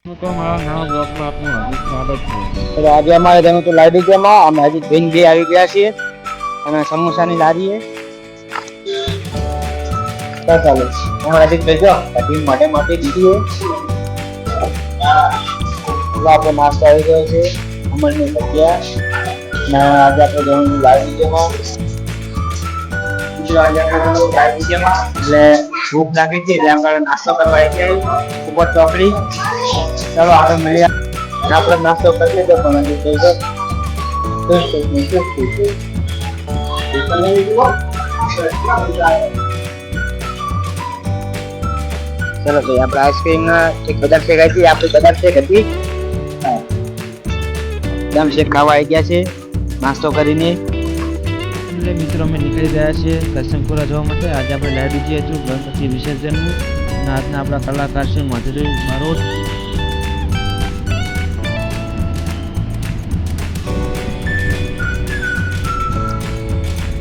તો મારા નવા બ્લોગમાં આપનું હાર્દિક સ્વાગત છે. તો આજે અમારે તેનું તો લાડી જેમાં અમે હજી બેન બે આવી ગયા છીએ અને સમોસાની લારીએ क्या चालू हमारा दिन भेजो अभी मोटे मोटे दीदी है એટલે આપણે નાસ્તો આવી ગયો છે અમલની ભજીયા ના આજે આપણે જવાનું લાઈવ વિડીયોમાં આજે આપણે લાઈવ વિડીયોમાં એટલે ભૂખ લાગી છે એટલે આપણે નાસ્તો કરવા આવી ગયા ઉપર ચોકડી ચાલો આપણે મળીએ આપણે નાસ્તો કરી લીધો પણ હજી થઈ ગયો चलो भाई આપણે આઈસ્ક્રીમ એક બદામ શેક આવી હતી આપણે બદામ શેક હતી બદામ શેક ખાવા આવી ગયા છે નાસ્તો કરીને એટલે મિત્રો અમે નીકળી ગયા છીએ કરશનપુરા જવા માટે. આજે આપણે લાઈવ ડીજે હતું ગણપતિ વિસર્જનનું અને આજના આપણા કલાકાર છે માધુરી મારોટ.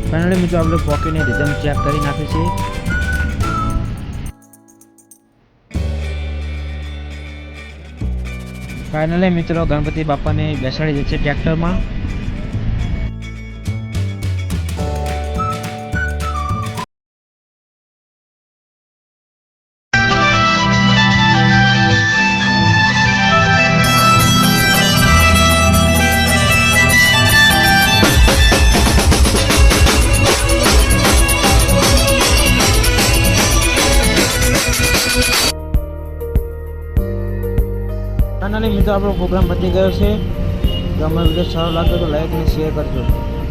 ફાઇનલી મિત્રો આપણે પોકેટની રિધમ ચેક કરી નાખી છે. ફાઇનલી મિત્રો ગણપતિ બાપાને બેસાડી દે છે ટ્રેક્ટરમાં. ફાઇનલી મિત્રો આપણો પ્રોગ્રામ પતી ગયો છે. જો અમારો વિડીયો સારો લાગ્યો તો લાઈક અને શેર કરજો.